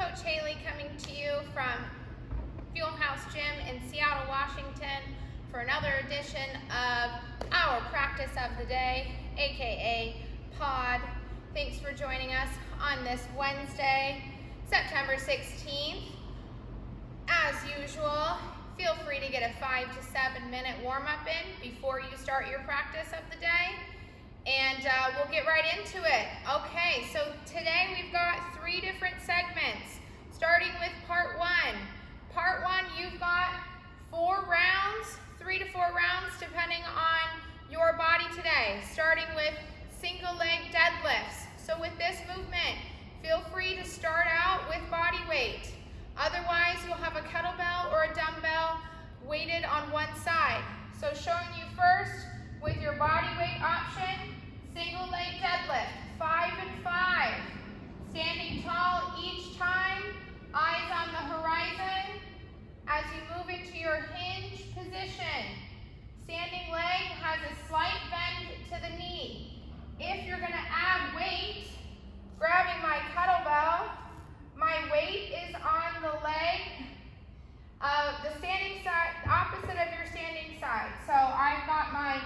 Coach Haley coming to you from Fuel House Gym in Seattle, Washington for another edition of our practice of the day, aka pod. Thanks for joining us on this Wednesday, September 16th. As usual, feel free to get a 5 to 7 minute warm-up in before you start your practice of the day. And we'll get right into it. Okay, so today we've got 3 different segments, starting with part 1. Part 1, you've got 4 rounds, 3 to 4 rounds depending on your body today, starting with single leg deadlifts. So with this movement, feel free to start out with body weight. Otherwise, you'll have a kettlebell or a dumbbell weighted on one side. So showing you first with your body weight option, single leg deadlift, 5 and 5. Standing tall each time, eyes on the horizon. As you move into your hinge position, standing leg has a slight bend to the knee. If you're going to add weight, grabbing my kettlebell, my weight is on the leg, the standing side, opposite of your standing side. So I've got my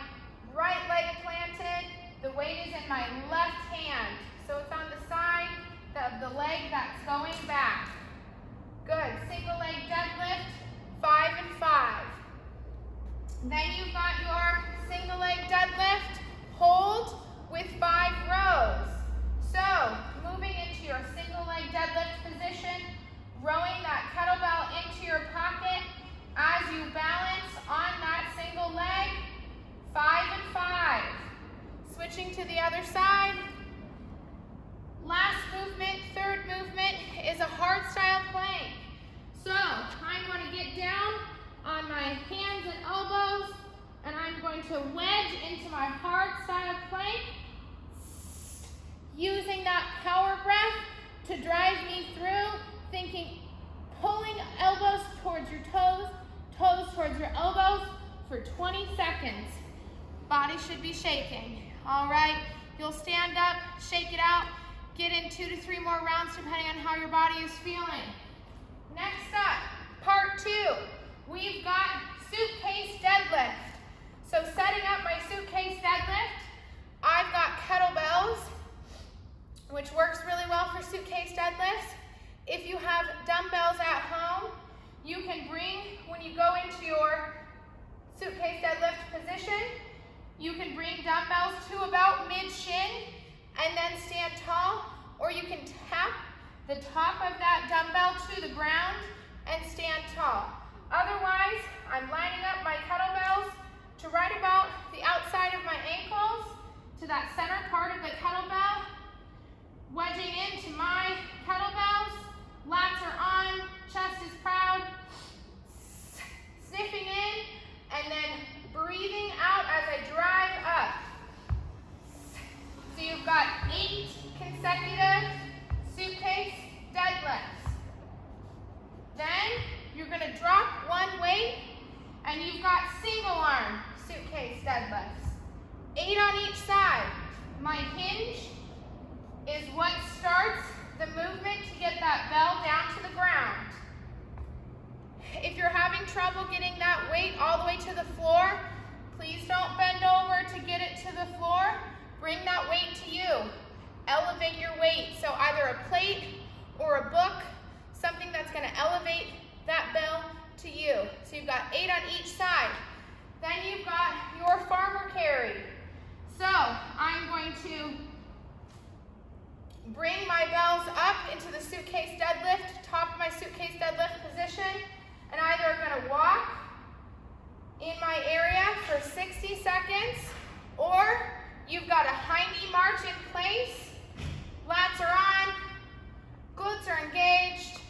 right leg planted, the weight is in my left hand. So it's on the side of the leg that's going back. Good, single leg deadlift, 5 and 5. Then you've got your single leg deadlift, hold with 5 rows. So moving into your single leg deadlift position, rowing that kettlebell into your pocket as you balance on that single leg, 5 and 5. Switching to the other side. Last movement, third movement, is a hard style plank. So I'm going to get down on my hands and elbows, and I'm going to wedge into my hard style plank, using that power breath to drive me through, thinking, pulling elbows towards your toes, toes towards your elbows for 20 seconds. Body should be shaking. All right, you'll stand up, shake it out, get in 2 to 3 more rounds depending on how your body is feeling. Next up, part 2, we've got suitcase deadlift. So setting up my suitcase deadlift, I've got kettlebells, which works really well for suitcase deadlifts. If you have dumbbells at home, you can bring, when you go into your suitcase deadlift position, you can bring dumbbells to about mid-shin and then stand tall, or you can tap the top of that dumbbell to the ground and stand tall. Otherwise, I'm lining up my kettlebells to right about the outside of my ankles, to that center part of the kettlebell, wedging into my kettlebells, lats are on, chest is proud, sniffing in, and then breathing out as I drive up. So you've got 8 consecutive suitcase deadlifts. Then you're going to drop one weight, and you've got single arm suitcase deadlifts. 8 on each side. My hinge is what starts the movement to get that bell down to the ground. If you're having trouble getting that weight all the way to the floor, please don't bend over to get it to the floor. Bring that weight to you. Elevate your weight. So either a plate or a book, something that's going to elevate that bell to you. So you've got 8 on each side. Then you've got your farmer carry. So I'm going to bring my bells up into the suitcase deadlift, top of my suitcase deadlift position, and either I'm going to walk in my area for 60 seconds, or you've got a high knee march in place, lats are on, glutes are engaged,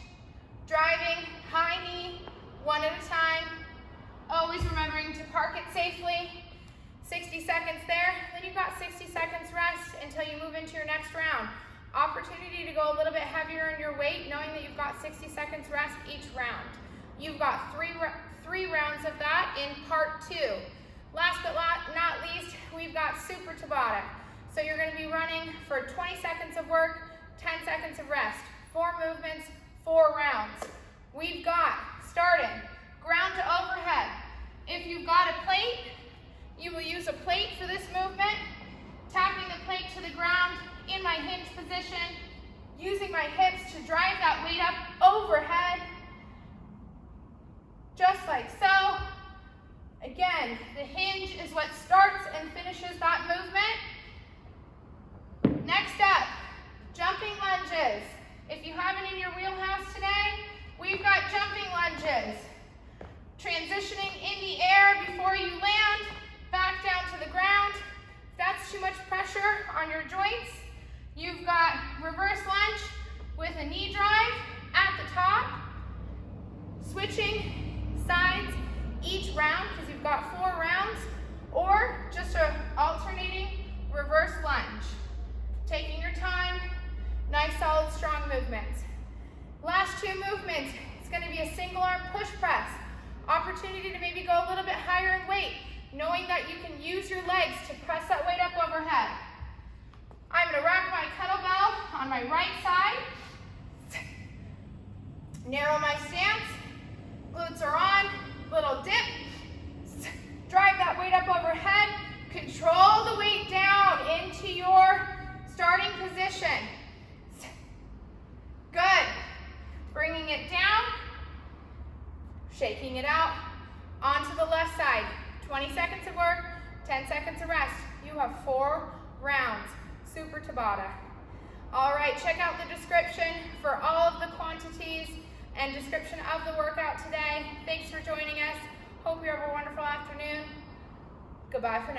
driving high knee, one at a time, always remembering to park it safely. 60 seconds there, then you've got 60 seconds rest until you move into your next round. Opportunity to go a little bit heavier in your weight, knowing that you've got 60 seconds rest each round. You've got three rounds of that in part 2. Last but not least, we've got SUPER Tabata. So you're going to be running for 20 seconds of work, 10 seconds of rest. 4 movements, 4 position, using my hips to drive that weight up overhead, just like so. Again, the hinge is what starts and finishes that movement. Next up, jumping lunges. If you have it in your wheelhouse today, we've got jumping lunges. Transitioning in the air before you land, back down to the ground. If that's too much pressure on your joints, you've got reverse lunge with a knee drive at the top, switching sides each round because you've got 4 rounds, or just a alternating reverse lunge. Taking your time, nice solid strong movements. Last 2 movements, it's going to be a single arm push press. Opportunity to maybe go a little bit higher in weight, knowing that you can use your legs to press that weight up overhead. I'm going to rack my kettlebell on my right side. Narrow my stance. Glutes are on. Little dip. Drive that weight up overhead. Control the weight down into your starting position. Good. Bringing it down. Shaking it out. Onto the left side. 20 seconds of work, 10 seconds of rest. You have 4 rounds. Super Tabata. All right, check out the description for all of the quantities and description of the workout today. Thanks for joining us. Hope you have a wonderful afternoon. Goodbye for now.